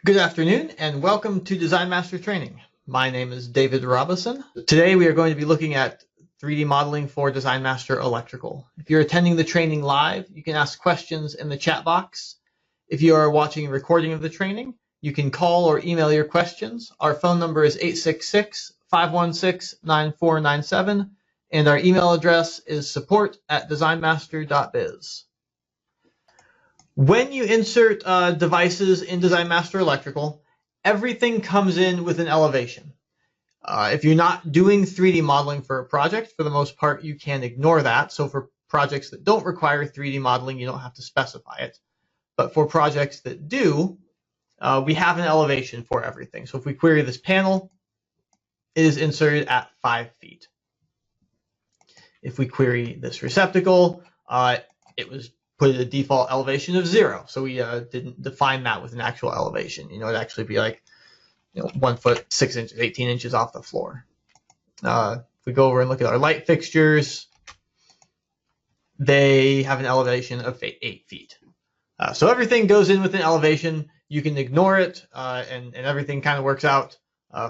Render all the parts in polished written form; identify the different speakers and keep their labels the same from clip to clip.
Speaker 1: Good afternoon and welcome to Design Master Training. My name is David Robison. Today we are going to be looking at 3D modeling for Design Master Electrical. If you're attending the training live, you can ask questions in the chat box. If you are watching a recording of the training, you can call or email your questions. Our phone number is 866-516-9497 and our email address is support@designmaster.biz. When you insert devices in Design Master Electrical, everything comes in with an elevation. If you're not doing 3D modeling for a project, for the most part, you can ignore that. So for projects that don't require 3D modeling, you don't have to specify it. But for projects that do, we have an elevation for everything. So if we query this panel, it is inserted at 5 feet. If we query this receptacle, it was put at a default elevation of 0. So we didn't define that with an actual elevation. It'd actually be like 1 foot 6 inches, 18 inches off the floor. If we go over and look at our light fixtures, they have an elevation of 8 feet. So everything goes in with an elevation. You can ignore it, and everything kind of works out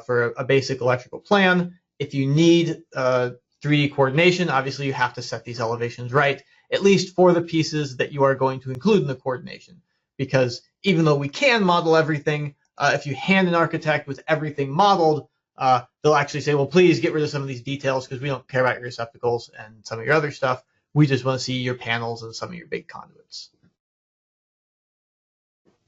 Speaker 1: for a basic electrical plan. If you need 3D coordination, obviously you have to set these elevations right, at least for the pieces that you are going to include in the coordination. Because even though we can model everything, if you hand an architect with everything modeled, they'll actually say, well, please get rid of some of these details because we don't care about your receptacles and some of your other stuff. We just want to see your panels and some of your big conduits.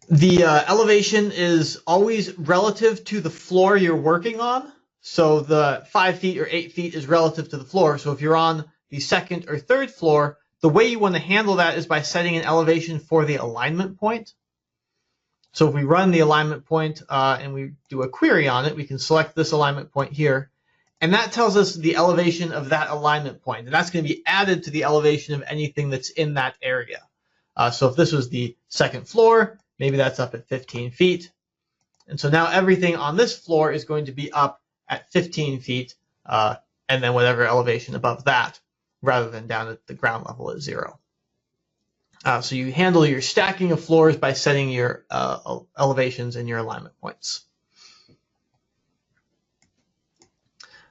Speaker 1: The elevation is always relative to the floor you're working on. So the 5 feet or 8 feet is relative to the floor. So if you're on the second or third floor, the way you want to handle that is by setting an elevation for the alignment point. So if we run the alignment point and we do a query on it, we can select this alignment point here. And that tells us the elevation of that alignment point. And that's going to be added to the elevation of anything that's in that area. So if this was the second floor, maybe that's up at 15 feet. And so now everything on this floor is going to be up at 15 feet, and then whatever elevation above that, rather than down at the ground level at 0. So you handle your stacking of floors by setting your elevations and your alignment points.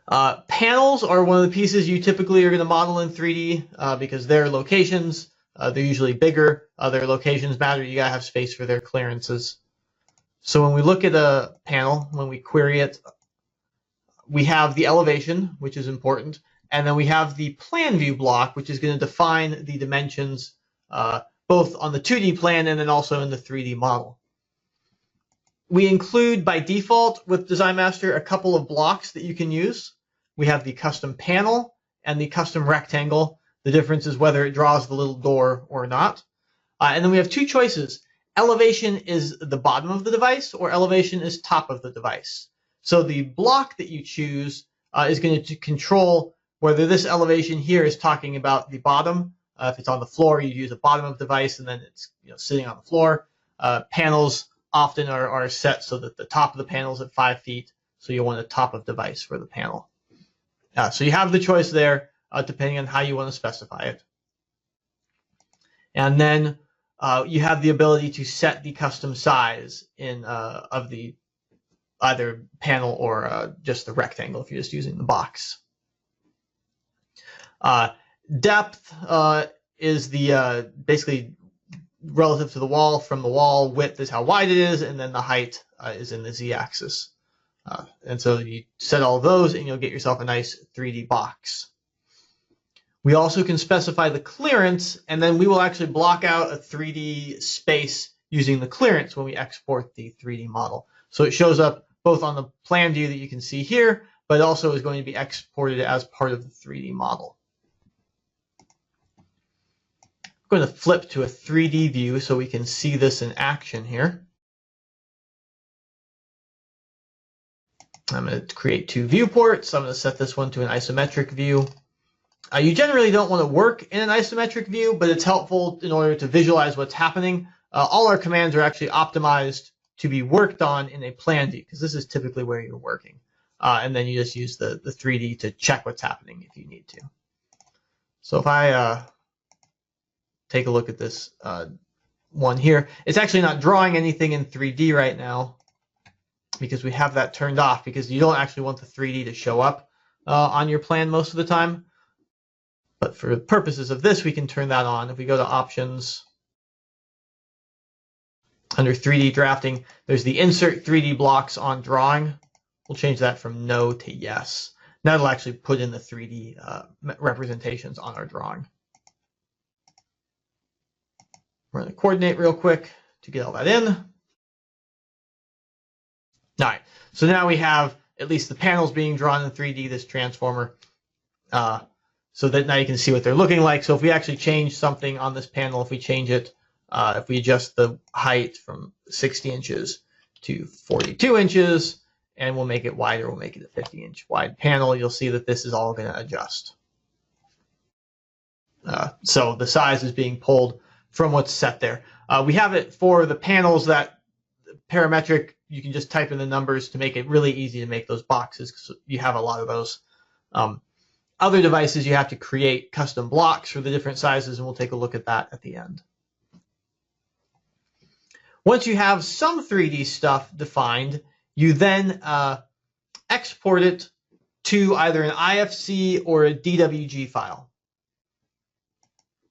Speaker 1: Panels are one of the pieces you typically are going to model in 3D because their locations, they're usually bigger. Their locations matter. You got to have space for their clearances. So when we look at a panel, when we query it, we have the elevation, which is important. And then we have the plan view block, which is going to define the dimensions both on the 2D plan and then also in the 3D model. We include by default with Design Master a couple of blocks that you can use. We have the custom panel and the custom rectangle. The difference is whether it draws the little door or not. And then we have two choices. Elevation is the bottom of the device or elevation is top of the device. So the block that you choose is going to control whether this elevation here is talking about the bottom. If it's on the floor, you use the bottom of the device, and then it's sitting on the floor. Panels often are set so that the top of the panel is at 5 feet, so you want a top of device for the panel. So you have the choice there, depending on how you want to specify it. And then you have the ability to set the custom size of the either panel or just the rectangle if you're just using the box. Depth is the basically relative to the wall. From the wall, width is how wide it is, and then the height is in the z-axis. And so you set all those, and you'll get yourself a nice 3D box. We also can specify the clearance, and then we will actually block out a 3D space using the clearance when we export the 3D model. So it shows up both on the plan view that you can see here, but also is going to be exported as part of the 3D model. I'm going to flip to a 3D view so we can see this in action here. I'm going to create two viewports. I'm going to set this one to an isometric view. You generally don't want to work in an isometric view, but it's helpful in order to visualize what's happening. All our commands are actually optimized to be worked on in a plan view, because this is typically where you're working. And then you just use the 3D to check what's happening if you need to. So if I take a look at this one here, it's actually not drawing anything in 3D right now. because we have that turned off because you don't actually want the 3D to show up on your plan most of the time. But for the purposes of this, we can turn that on. If we go to Options, under 3D drafting, there's the Insert 3D Blocks on Drawing. We'll change that from No to Yes. Now it'll actually put in the 3D representations on our drawing. We're going to coordinate real quick to get all that in. All right, so now we have at least the panels being drawn in 3D, this transformer, so that now you can see what they're looking like. So if we actually change something on this panel, if we change it, if we adjust the height from 60 inches to 42 inches, and we'll make it wider, we'll make it a 50-inch wide panel, you'll see that this is all going to adjust. So the size is being pulled from what's set there. We have it for the panels that parametric, you can just type in the numbers to make it really easy to make those boxes, because you have a lot of those. Other devices, you have to create custom blocks for the different sizes, and we'll take a look at that at the end. Once you have some 3D stuff defined, you then export it to either an IFC or a DWG file.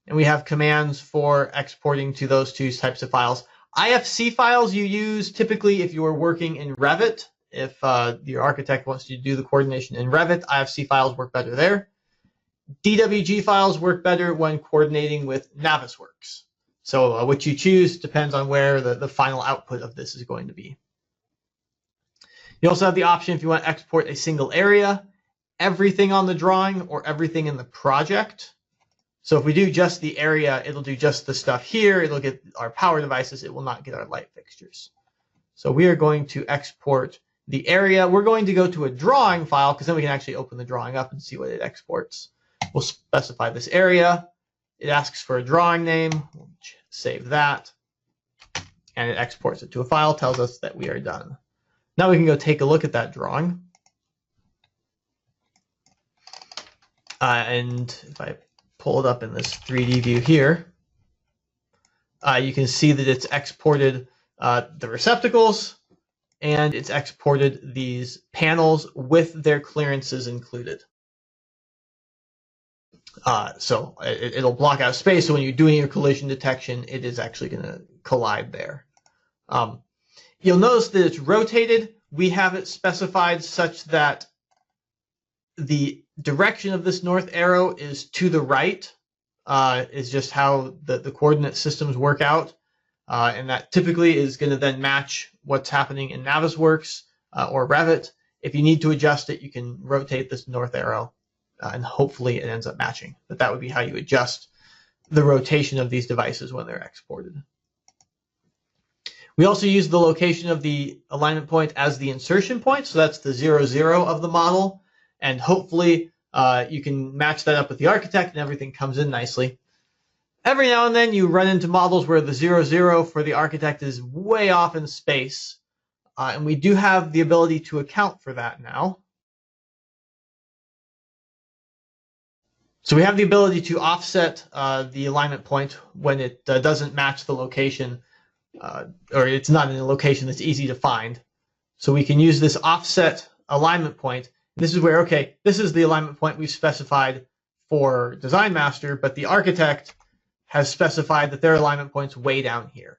Speaker 1: And we have commands for exporting to those two types of files. IFC files you use typically if you are working in Revit. If your architect wants you to do the coordination in Revit, IFC files work better there. DWG files work better when coordinating with Navisworks. So what you choose depends on where the final output of this is going to be. You also have the option if you want to export a single area, everything on the drawing, or everything in the project. So if we do just the area, it'll do just the stuff here. It'll get our power devices. It will not get our light fixtures. So we are going to export the area. We're going to go to a drawing file because then we can actually open the drawing up and see what it exports. We'll specify this area. It asks for a drawing name. We'll save that. And it exports it to a file, tells us that we are done. Now we can go take a look at that drawing. And if I pull it up in this 3D view here, you can see that it's exported the receptacles, and it's exported these panels with their clearances included. So it'll block out space, so when you're doing your collision detection, it is actually going to collide there. You'll notice that it's rotated. We have it specified such that the direction of this north arrow is to the right, is just how the coordinate systems work out. And that typically is going to then match what's happening in Navisworks or Revit. If you need to adjust it, you can rotate this north arrow, and hopefully it ends up matching. But that would be how you adjust the rotation of these devices when they're exported. We also use the location of the alignment point as the insertion point, so that's the 0, 0 of the model. And hopefully you can match that up with the architect and everything comes in nicely. Every now and then you run into models where the 0, 0 for the architect is way off in space. And we do have the ability to account for that now. So we have the ability to offset the alignment point when it doesn't match the location, or it's not in a location that's easy to find. So we can use this offset alignment point. This is where, okay, this is the alignment point we've specified for Design Master, but the architect has specified that their alignment point's way down here.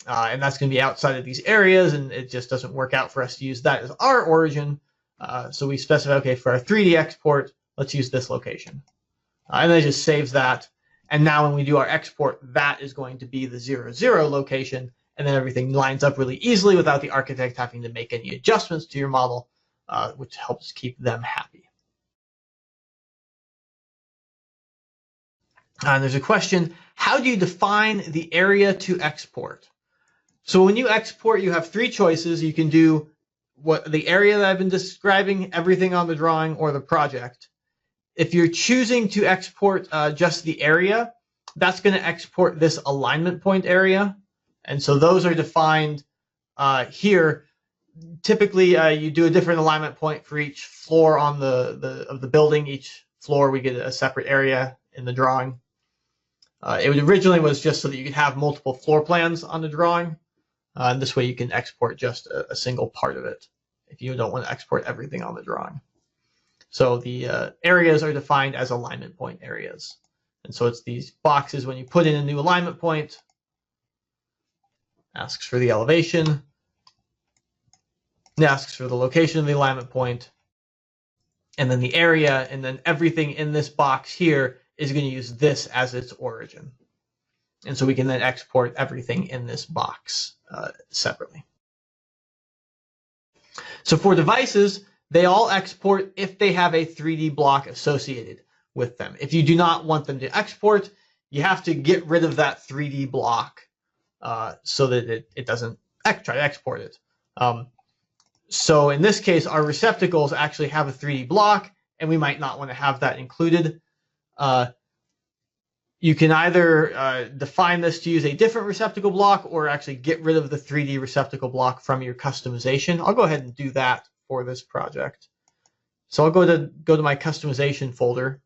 Speaker 1: And that's going to be outside of these areas, and it just doesn't work out for us to use that as our origin. So we specify, okay, for our 3D export, let's use this location. And then it just saves that. And now when we do our export, that is going to be the 0, 0 location, and then everything lines up really easily without the architect having to make any adjustments to your model, which helps keep them happy. And there's a question, how do you define the area to export? So when you export, you have three choices. You can do what the area that I've been describing, everything on the drawing, or the project. If you're choosing to export just the area, that's going to export this alignment point area. And so those are defined here. Typically, you do a different alignment point for each floor on of the building. Each floor, we get a separate area in the drawing. It originally was just so that you could have multiple floor plans on the drawing. And this way you can export just a single part of it if you don't want to export everything on the drawing. So the areas are defined as alignment point areas. And so it's these boxes when you put in a new alignment point, asks for the elevation, it asks for the location of the alignment point, and then the area, and then everything in this box here is going to use this as its origin. And so we can then export everything in this box separately. So for devices, they all export if they have a 3D block associated with them. If you do not want them to export, you have to get rid of that 3D block so that it doesn't try to export it. So in this case, our receptacles actually have a 3D block, and we might not want to have that included. You can either define this to use a different receptacle block or actually get rid of the 3D receptacle block from your customization. I'll go ahead and do that for this project. So I'll go to my customization folder.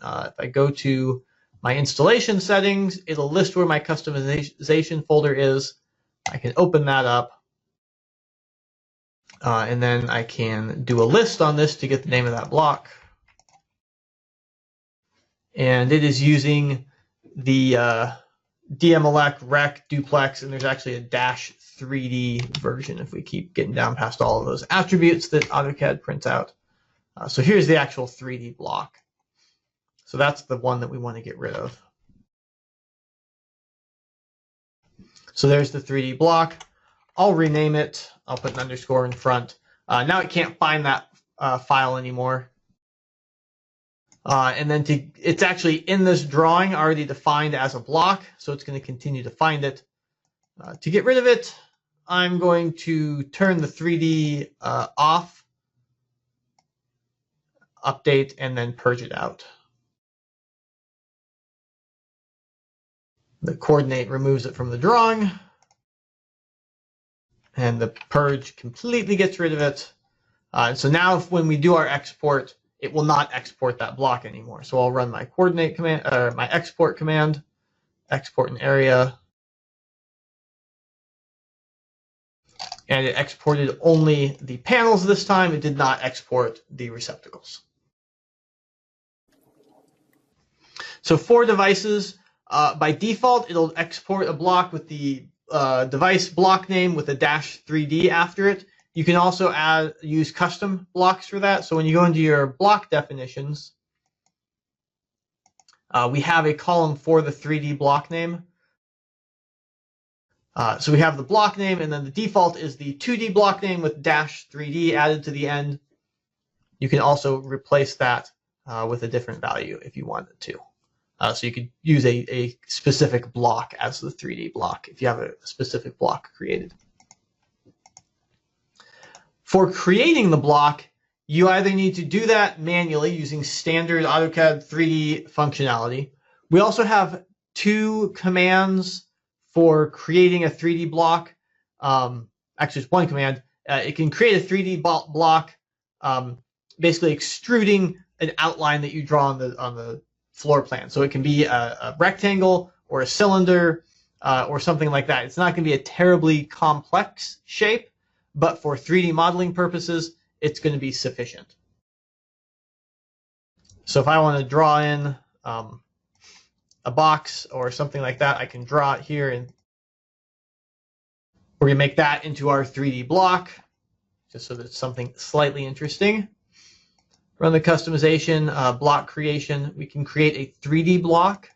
Speaker 1: If I go to my installation settings, it'll list where my customization folder is. I can open that up. And then I can do a list on this to get the name of that block. And it is using the DMLEC, rec, duplex, and there's actually a -3D version if we keep getting down past all of those attributes that AutoCAD prints out. So here's the actual 3D block. So that's the one that we want to get rid of. So there's the 3D block. I'll rename it. I'll put an underscore in front. Now it can't find that file anymore. And then it's actually in this drawing already defined as a block, so it's going to continue to find it. To get rid of it, I'm going to turn the 3D off, update, and then purge it out. The coordinate removes it from the drawing, and the purge completely gets rid of it. So now when we do our export, it will not export that block anymore. So I'll run my coordinate command, or my export command, export an area, and it exported only the panels this time. It did not export the receptacles. So for devices, by default, it'll export a block with the device block name with a -3D after it. You can also use custom blocks for that. So when you go into your block definitions, we have a column for the 3D block name. So we have the block name, and then the default is the 2D block name with -3D added to the end. You can also replace that with a different value if you wanted to. So you could use a specific block as the 3D block if you have a specific block created. For creating the block, you either need to do that manually using standard AutoCAD 3D functionality. We also have two commands for creating a 3D block. Actually, it's one command. It can create a 3D block, basically extruding an outline that you draw on the floor plan. So it can be a rectangle or a cylinder or something like that. It's not going to be a terribly complex shape, but for 3D modeling purposes, it's going to be sufficient. So if I want to draw in a box or something like that, I can draw it here, and we're going to make that into our 3D block, just so that it's something slightly interesting. Run the customization, block creation. We can create a 3D block.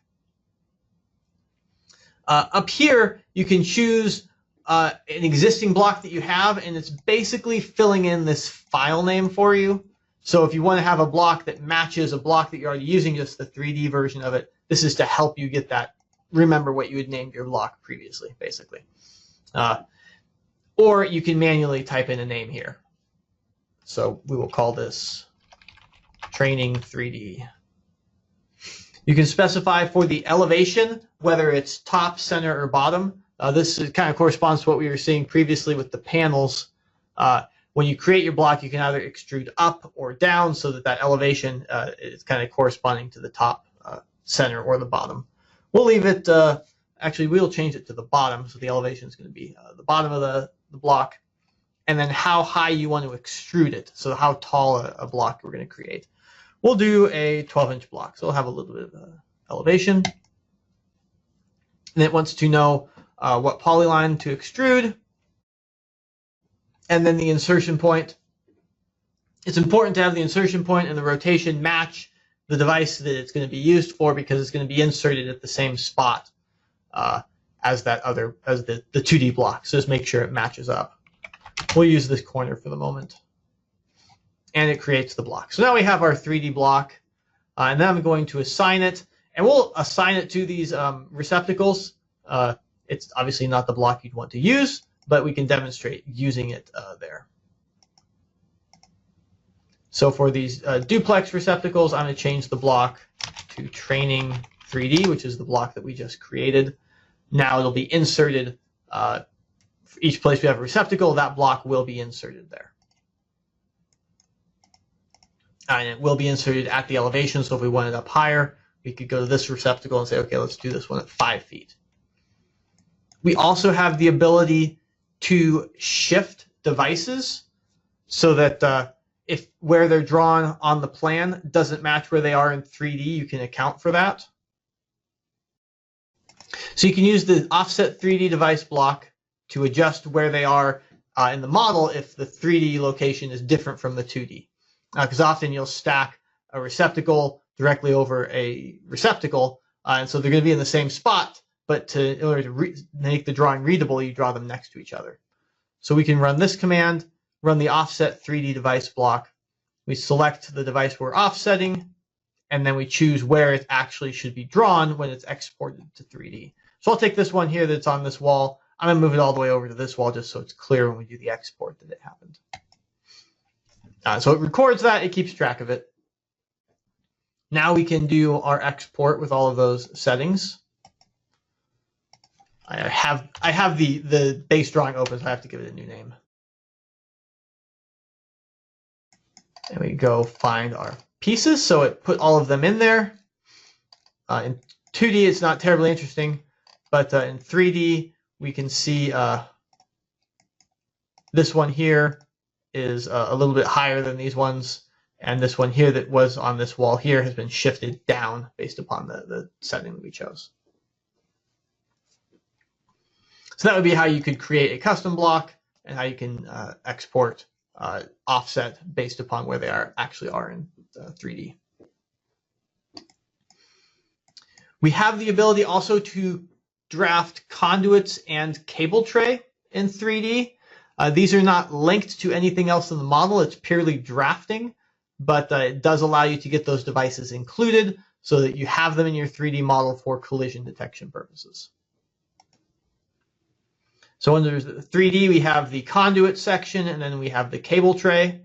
Speaker 1: Up here, you can choose an existing block that you have, and it's basically filling in this file name for you. So if you want to have a block that matches a block that you're already using, just the 3D version of it, this is to help you get that, remember what you had named your block previously, basically. Or you can manually type in a name here. So we will call this Training 3D. You can specify for the elevation, whether it's top, center, or bottom. This kind of corresponds to what we were seeing previously with the panels. When you create your block, you can either extrude up or down so that that elevation is kind of corresponding to the top, center, or the bottom. We'll leave it actually we'll change it to the bottom, so the elevation is going to be the bottom of the block, and then how high you want to extrude it, so how tall a block we're going to create. We'll do a 12-inch block, so we'll have a little bit of elevation. And it wants to know what polyline to extrude, and then the insertion point. It's important to have the insertion point and the rotation match the device that it's going to be used for, because it's going to be inserted at the same spot as the 2D block. So just make sure it matches up. We'll use this corner for the moment. And it creates the block. So now we have our 3D block, and then I'm going to assign it, and we'll assign it to these receptacles. It's obviously not the block you'd want to use, but we can demonstrate using it there. So for these duplex receptacles, I'm going to change the block to training 3D, which is the block that we just created. Now it'll be inserted. For each place we have a receptacle, that block will be inserted there. And it will be inserted at the elevation, so if we want it up higher, we could go to this receptacle and say, okay, let's do this one at 5 feet. We also have the ability to shift devices so that if where they're drawn on the plan doesn't match where they are in 3D, you can account for that. So you can use the offset 3D device block to adjust where they are in the model if the 3D location is different from the 2D. Because often you'll stack a receptacle directly over a receptacle, and so they're going to be in the same spot, but in order to make the drawing readable, you draw them next to each other. So we can run this command, run the offset 3D device block. We select the device we're offsetting, and then we choose where it actually should be drawn when it's exported to 3D. So I'll take this one here that's on this wall. I'm going to move it all the way over to this wall just so it's clear when we do the export that it happened. So it records that, it keeps track of it. Now we can do our export with all of those settings. I have the base drawing open, so I have to give it a new name. And we go find our pieces, so it put all of them in there. In 2D, it's not terribly interesting, but in 3D, we can see this one here is a little bit higher than these ones, and this one here that was on this wall here has been shifted down based upon the setting that we chose. So that would be how you could create a custom block and how you can export offset based upon where they actually are in 3D. We have the ability also to draft conduits and cable tray in 3D. These are not linked to anything else in the model. It's purely drafting, but it does allow you to get those devices included so that you have them in your 3D model for collision detection purposes. So under 3D, we have the conduit section, and then we have the cable tray.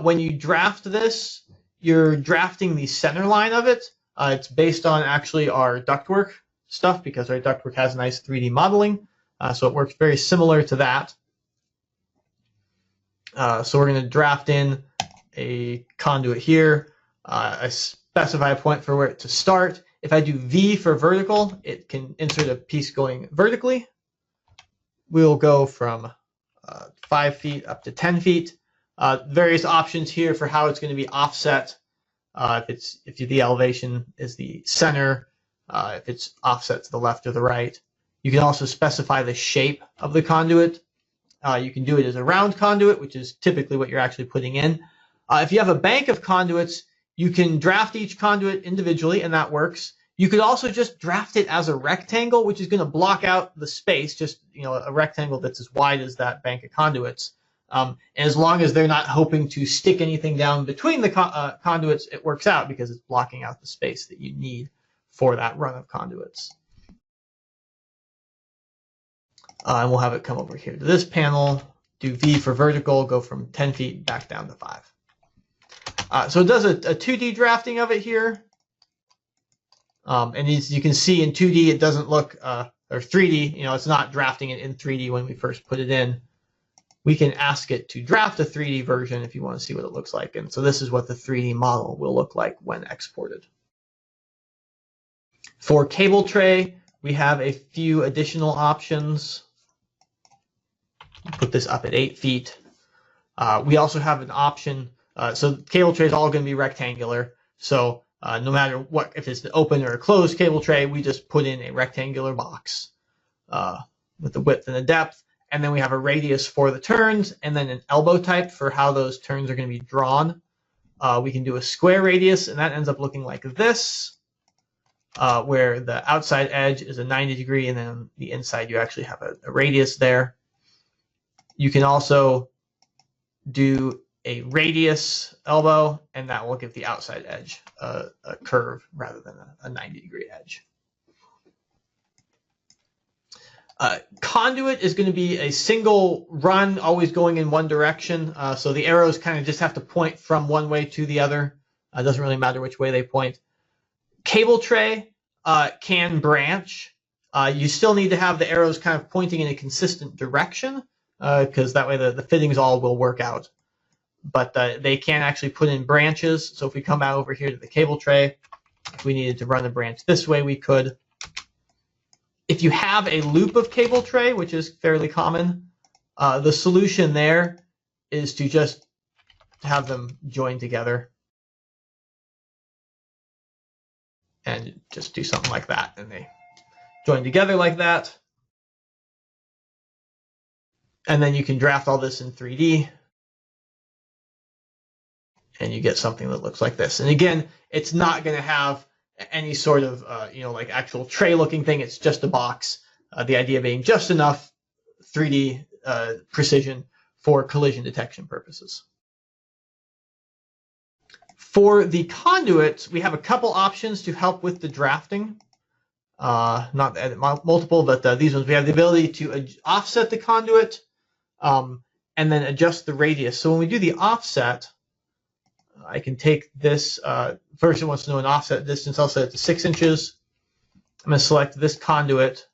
Speaker 1: When you draft this, you're drafting the center line of it. It's based on actually our ductwork stuff because our ductwork has nice 3D modeling. So it works very similar to that. So we're going to draft in a conduit here. I specify a point for where it to start. If I do V for vertical, it can insert a piece going vertically. We'll go from 5 feet up to 10 feet. Various options here for how it's going to be offset. If the elevation is the center, if it's offset to the left or the right. You can also specify the shape of the conduit. You can do it as a round conduit, which is typically what you're actually putting in. If you have a bank of conduits, you can draft each conduit individually, and that works. You could also just draft it as a rectangle, which is going to block out the space, just a rectangle that's as wide as that bank of conduits. And as long as they're not hoping to stick anything down between the conduits, it works out because it's blocking out the space that you need for that run of conduits. And we'll have it come over here to this panel, do V for vertical, go from 10 feet back down to 5. So it does a 2D drafting of it here. And as you can see in 2D, it doesn't look, or 3D, it's not drafting it in 3D when we first put it in. We can ask it to draft a 3D version if you want to see what it looks like. And so this is what the 3D model will look like when exported. For cable tray, we have a few additional options. Put this up at 8 feet. We also have an option. So cable tray is all going to be rectangular. So no matter what, if it's an open or a closed cable tray, we just put in a rectangular box with the width and the depth. And then we have a radius for the turns, and then an elbow type for how those turns are going to be drawn. We can do a square radius, and that ends up looking like this, where the outside edge is a 90 degree, and then on the inside you actually have a radius there. You can also do a radius elbow, and that will give the outside edge a curve rather than a 90 degree edge. Conduit is going to be a single run, always going in one direction. So the arrows kind of just have to point from one way to the other. It doesn't really matter which way they point. Cable tray can branch. You still need to have the arrows kind of pointing in a consistent direction because that way the fittings all will work out. But they can actually put in branches. So if we come out over here to the cable tray, if we needed to run a branch this way, we could. If you have a loop of cable tray, which is fairly common, the solution there is to just have them join together and just do something like that. And they join together like that. And then you can draft all this in 3D. And you get something that looks like this. And again, it's not going to have any sort of, like actual tray looking thing. It's just a box. The idea being just enough 3D precision for collision detection purposes. For the conduits, we have a couple options to help with the drafting. Not multiple, but these ones. We have the ability to offset the conduit and then adjust the radius. So when we do the offset, I can take this, first it wants to know an offset distance. I'll set it to 6 inches. I'm going to select this conduit,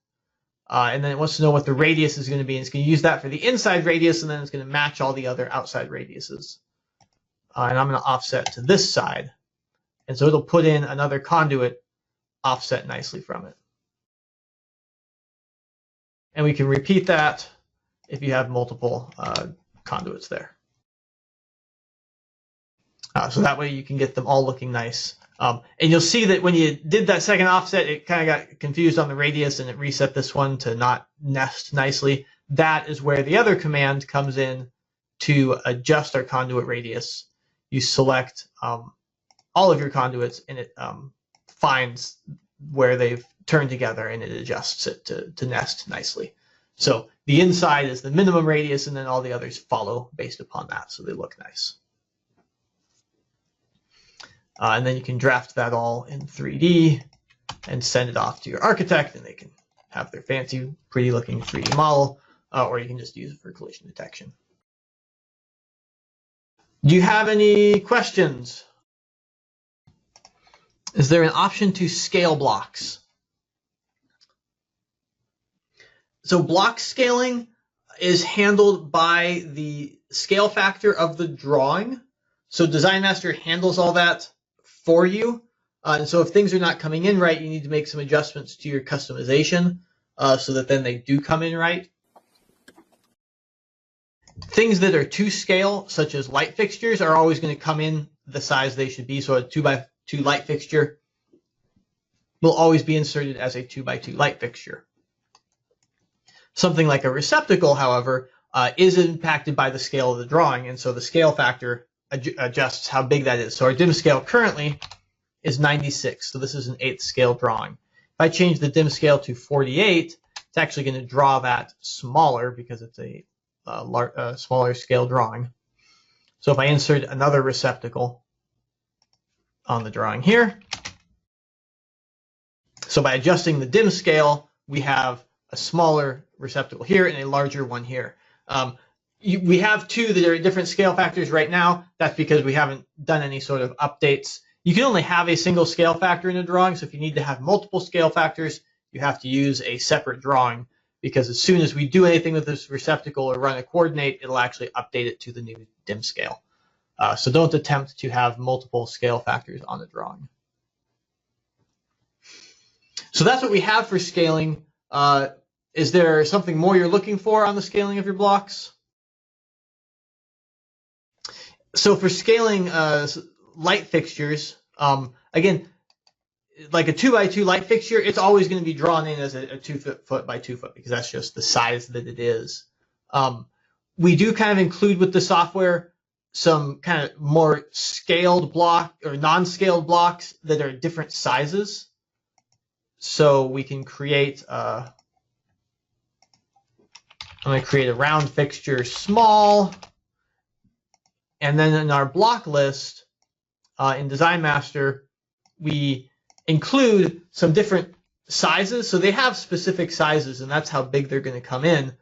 Speaker 1: and then it wants to know what the radius is going to be. And it's going to use that for the inside radius, and then it's going to match all the other outside radiuses. And I'm going to offset to this side. And so it'll put in another conduit offset nicely from it. And we can repeat that if you have multiple conduits there. So that way you can get them all looking nice. And you'll see that when you did that second offset, it kind of got confused on the radius and it reset this one to not nest nicely. That is where the other command comes in to adjust our conduit radius. You select all of your conduits and it finds where they've turned together and it adjusts it to nest nicely. So the inside is the minimum radius and then all the others follow based upon that, so they look nice. And then you can draft that all in 3D and send it off to your architect, and they can have their fancy, pretty looking 3D model, or you can just use it for collision detection. Do you have any questions? Is there an option to scale blocks? So block scaling is handled by the scale factor of the drawing. So Design Master handles all that for you. And so if things are not coming in right, you need to make some adjustments to your customization so that then they do come in right. Things that are to scale, such as light fixtures, are always going to come in the size they should be. So a 2x2 light fixture will always be inserted as a 2x2 light fixture. Something like a receptacle, however, is impacted by the scale of the drawing, and so the scale factor adjusts how big that is. So our dim scale currently is 96, so this is an 8th scale drawing. If I change the dim scale to 48, it's actually going to draw that smaller because it's a smaller scale drawing. So if I insert another receptacle on the drawing here, so by adjusting the dim scale, we have a smaller receptacle here and a larger one here. We have two that are at different scale factors right now. That's because we haven't done any sort of updates. You can only have a single scale factor in a drawing, so if you need to have multiple scale factors, you have to use a separate drawing, because as soon as we do anything with this receptacle or run a coordinate, it'll actually update it to the new dim scale. So don't attempt to have multiple scale factors on the drawing. So that's what we have for scaling. Is there something more you're looking for on the scaling of your blocks? So for scaling light fixtures, again, like a 2x2 light fixture, it's always going to be drawn in as a 2 foot by 2 foot because that's just the size that it is. We do kind of include with the software some kind of more scaled block or non-scaled blocks that are different sizes. So we can create, I'm going to create a round fixture small. And then in our block list in Design Master, we include some different sizes. So they have specific sizes, and that's how big they're going to come in.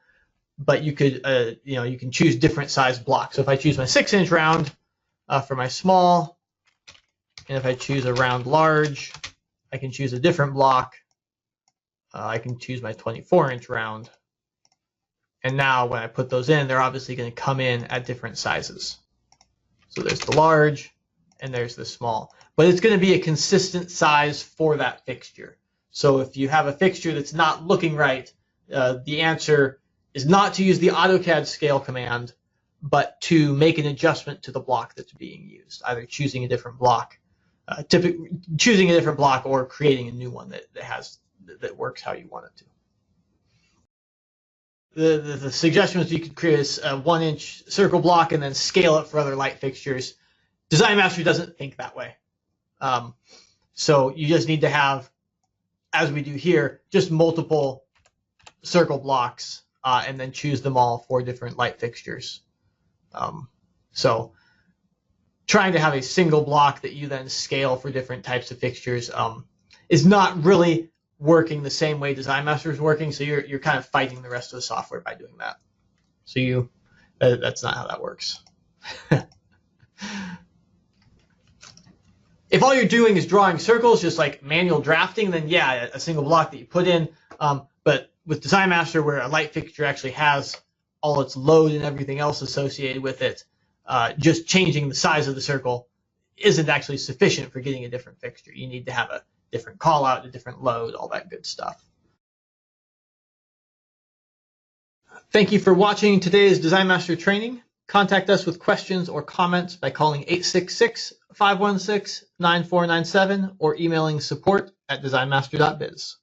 Speaker 1: But you could, you can choose different size blocks. So if I choose my 6-inch round for my small, and if I choose a round large, I can choose a different block. I can choose my 24-inch round. And now when I put those in, they're obviously going to come in at different sizes. So there's the large, and there's the small. But it's going to be a consistent size for that fixture. So if you have a fixture that's not looking right, the answer is not to use the AutoCAD scale command, but to make an adjustment to the block that's being used, either choosing a different block, choosing a different block, or creating a new one that works how you want it to. The suggestion was you could create a 1-inch circle block and then scale it for other light fixtures. Design Master doesn't think that way. So you just need to have, as we do here, just multiple circle blocks and then choose them all for different light fixtures. So trying to have a single block that you then scale for different types of fixtures is not really working the same way Design Master is working, so you're kind of fighting the rest of the software by doing that. So that's not how that works. If all you're doing is drawing circles, just like manual drafting, then yeah, a single block that you put in. But with Design Master, where a light fixture actually has all its load and everything else associated with it, just changing the size of the circle isn't actually sufficient for getting a different fixture. You need to have a different call out, a different load, all that good stuff. Thank you for watching today's Design Master training. Contact us with questions or comments by calling 866-516-9497 or emailing support@designmaster.biz.